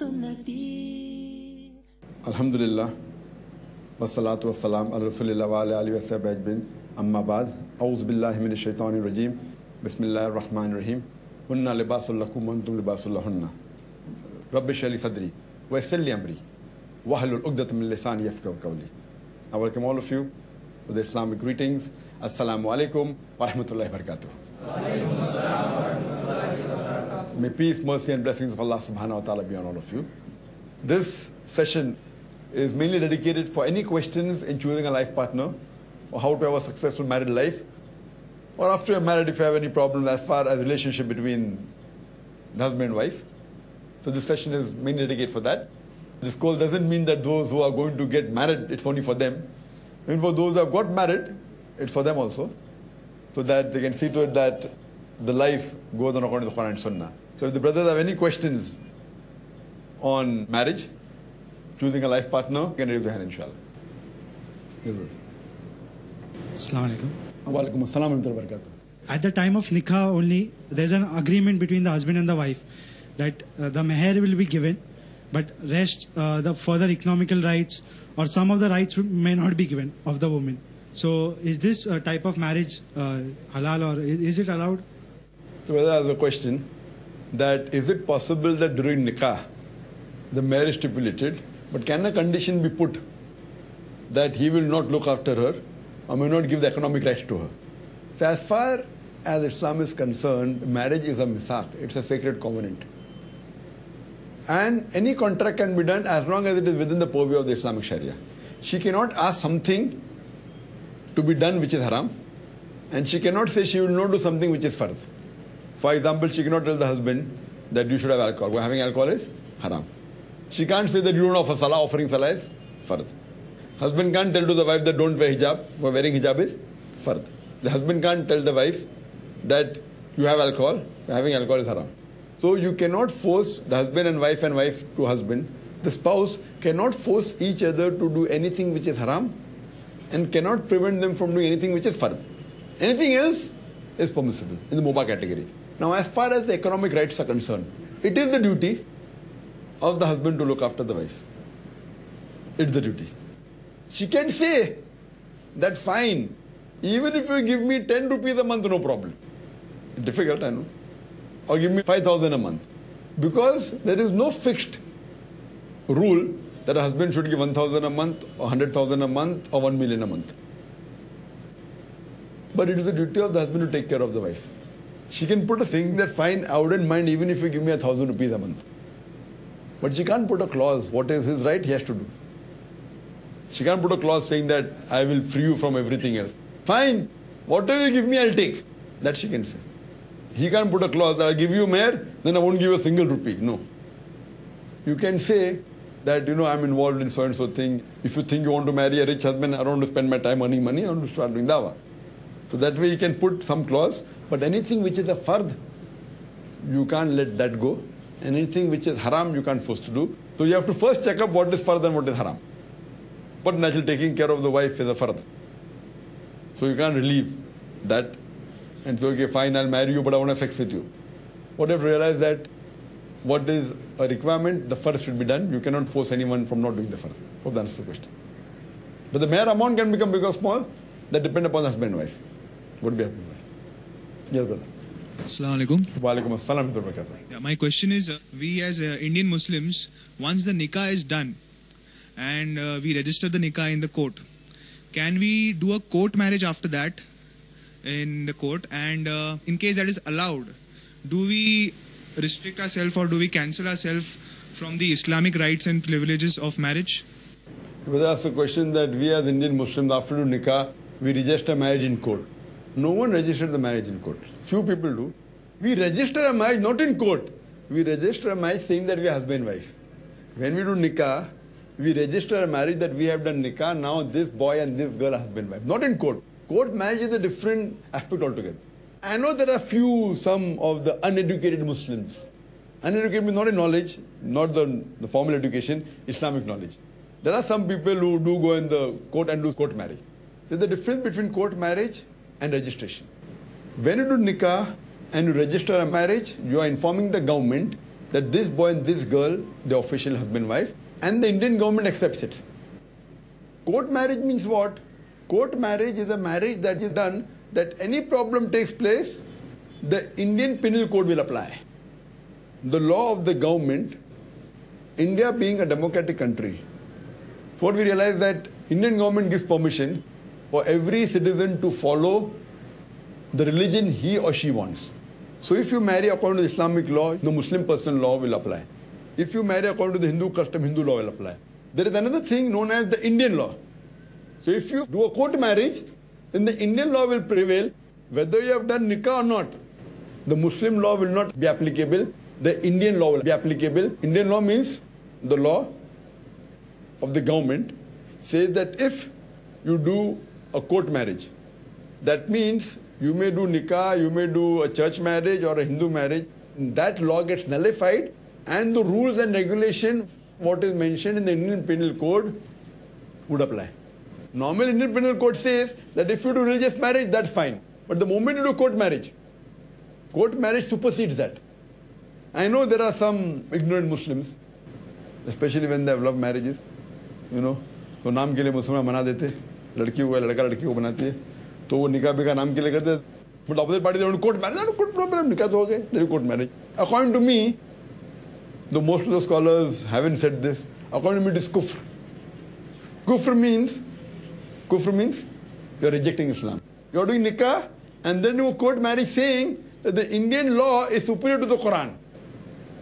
sunnati. Alhamdulillah, wassalatu wassalam ala rasulillah wa ala alihi wa sahbihi ajma'in. Amma ba'd, a'udhu billahi minash shaitanir rajim. Bismillahir rahmanir rahim. Hunna libasul lakum wa antum libasul lahunna. Rabbi shrah li sadri wa yassir li amri wahlul 'uqdatam min lisani yafqahu qawli. I welcome all of you with the Islamic greetings. Assalamu alaikum wa rahmatullahi wa barakatuh. May peace, mercy and blessings of Allah subhanahu wa ta'ala be on all of you. This session is mainly dedicated for any questions in choosing a life partner or how to have a successful married life, or after you're married if you have any problems as far as relationship between the husband and wife. So this session is mainly dedicated for that. This call doesn't mean that those who are going to get married, it's only for them. Even for those who have got married, it's for them also, so that they can see to it that the life goes on according to the Quran and Sunnah. So if the brothers have any questions on marriage, choosing a life partner, you can raise your hand, inshallah. Yes, Assalamu alaikum. wa alaikum assalam wa rahmatullahi wa barakatuh. At the time of nikah only, there's an agreement between the husband and the wife that the meher will be given, but rest, the further economical rights or some of the rights may not be given of the woman. So is this type of marriage halal, or is it allowed? So whether has a question that is it possible that during nikah the marriage stipulated, but can a condition be put that he will not look after her or may not give the economic rights to her? So as far as Islam is concerned, marriage is a misaq, it's a sacred covenant. And any contract can be done as long as it is within the purview of the Islamic Sharia. She cannot ask something to be done which is haram, and she cannot say she will not do something which is fard. For example, she cannot tell the husband that you should have alcohol. Well, having alcohol is haram. She can't say that you don't offer salah, offering salah is fard. Husband can't tell to the wife that don't wear hijab, for wearing hijab is fard. The husband can't tell the wife that you have alcohol, having alcohol is haram. So you cannot force the husband and wife to husband. The spouse cannot force each other to do anything which is haram and cannot prevent them from doing anything which is fard. Anything else is permissible in the mubah category. Now as far as the economic rights are concerned, it is the duty of the husband to look after the wife. It's the duty. She can say that fine, even if you give me 10 rupees a month, no problem. It's difficult, I know. Or give me 5,000 a month. Because there is no fixed rule that a husband should give 1,000 a month, or 100,000 a month, or 1 million a month. But it is the duty of the husband to take care of the wife. She can put a thing that fine, I wouldn't mind even if you give me 1,000 rupees a month. But she can't put a clause, what is his right, he has to do. She can't put a clause saying that I will free you from everything else. Fine, whatever you give me, I'll take. That she can say. He can't put a clause, I'll give you mehr, then I won't give you a single rupee. No. You can say that, I'm involved in so and so thing. If you think you want to marry a rich husband, I don't want to spend my time earning money, I want to start doing dawah. So that way you can put some clause, but anything which is a fard, you can't let that go. And anything which is haram, you can't force to do. So you have to first check up what is fard and what is haram. But naturally taking care of the wife is a fard. So you can't relieve that and say, okay, fine, I'll marry you, but I want to have sex with you. What you have to realize that what is a requirement, the first should be done. You cannot force anyone from not doing the first. Hope that answers the question. But the mere amount can become big or small. That depends upon husband and wife. Would be husband and wife. Yes, brother. Assalamu alaikum. Wa alaikum assalam wa rahmatullahi. Yeah, my question is, we as Indian Muslims, once the nikah is done and we register the nikah in the court, can we do a court marriage after that in the court? And in case that is allowed, do we restrict ourselves or do we cancel ourselves from the Islamic rights and privileges of marriage? Brother asked a question that we as Indian Muslims, after do nikah, we register marriage in court. No one registered the marriage in court. Few people do. We register a marriage not in court. We register a marriage saying that we are husband and wife. When we do nikah, we register a marriage that we have done nikah, now this boy and this girl are husband and wife. Not in court. Court marriage is a different aspect altogether. I know there are some of the uneducated Muslims. Uneducated means not in knowledge, not the formal education, Islamic knowledge. There are some people who do go in the court and do court marriage. There's a difference between court marriage and registration. When you do nikah and you register a marriage, you are informing the government that this boy and this girl, the official husband-wife, and the Indian government accepts it. Court marriage means what? Court marriage is a marriage that is done that any problem takes place, the Indian Penal Code will apply. The law of the government, India being a democratic country, so what we realize that Indian government gives permission for every citizen to follow the religion he or she wants. So if you marry according to the Islamic law, the Muslim personal law will apply. If you marry according to the Hindu custom, Hindu law will apply. There is another thing known as the Indian law. So if you do a court marriage, then the Indian law will prevail, whether you have done nikah or not. The Muslim law will not be applicable. The Indian law will be applicable. Indian law means the law of the government says that if you do a court marriage, that means you may do nikah, you may do a church marriage or a Hindu marriage. That law gets nullified and the rules and regulations, what is mentioned in the Indian Penal Code, would apply. Normal Indian Penal Code says that if you do religious marriage, that's fine. But the moment you do court marriage supersedes that. I know there are some ignorant Muslims, especially when they have love marriages, तो नाम के लिए मुसलमान बना देते, लड़की को लड़का लड़की को बनाती है, तो वो निकाह बिकाह नाम के लिए करते, but opposite party they want court marriage, no court problem, निकाह तो हो गए, there is court marriage. According to me, though most of the scholars haven't said this, according to me it is kufr. Kufr means you are rejecting Islam. You are doing nikah and then you court marriage saying that the Indian law is superior to the Quran.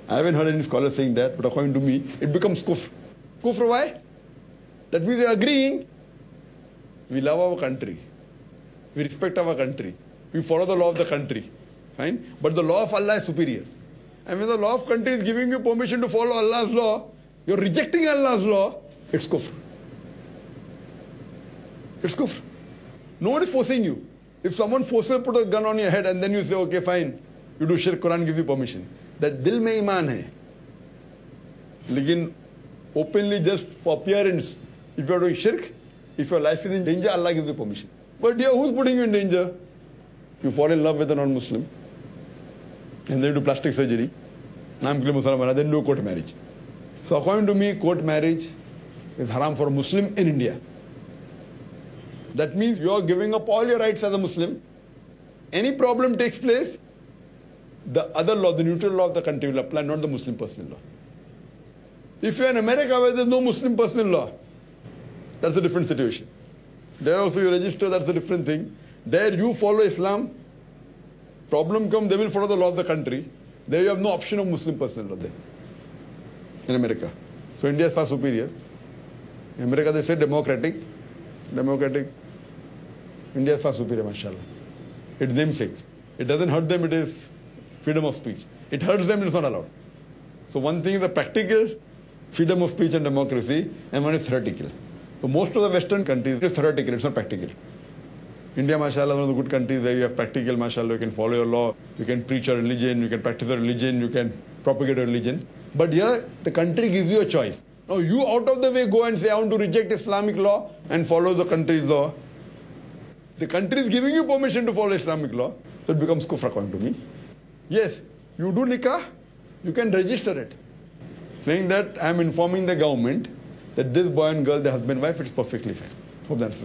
I haven't heard any scholar saying that, but according to me, it becomes kufr. Kufr why? That means they are agreeing, we love our country, we respect our country, we follow the law of the country, fine? But the law of Allah is superior. And when the law of country is giving you permission to follow Allah's law, you are rejecting Allah's law, it's kufr. It's kufr. Nobody is forcing you. If someone forces to put a gun on your head and then you say, okay, fine, you do shirk, Quran gives you permission. That dil mein iman hai. Lekin openly just for appearance, if you are doing shirk, if your life is in danger, Allah gives you permission. But dear, who's putting you in danger? You fall in love with a non-Muslim and then do plastic surgery, naam ke liye Muslim, then do court marriage. So according to me, court marriage is haram for a Muslim in India. That means you are giving up all your rights as a Muslim. Any problem takes place, the other law, the neutral law of the country will apply, not the Muslim personal law. If you are in America where there is no Muslim personal law, that's a different situation. There also you register, that's a different thing. There you follow Islam, problem comes, they will follow the law of the country. There you have no option of Muslim personal law there, in America. So India is far superior. In America they say democratic. India is far superior, mashallah. It's namesake. It doesn't hurt them, it is freedom of speech. It hurts them, it's not allowed. So one thing is the practical freedom of speech and democracy, and one is theoretical. So most of the Western countries, it is theoretical, it's not practical. India, mashallah, is one of the good countries where you have practical, mashallah, you can follow your law, you can preach your religion, you can practice your religion, you can propagate your religion. But here, the country gives you a choice. Now you out of the way go and say, I want to reject Islamic law and follow the country's law. The country is giving you permission to follow Islamic law, so it becomes kufr according to me. Yes, you do nikah, you can register it, saying that I am informing the government that this boy and girl, the husband and wife, it's perfectly fine. Hope that's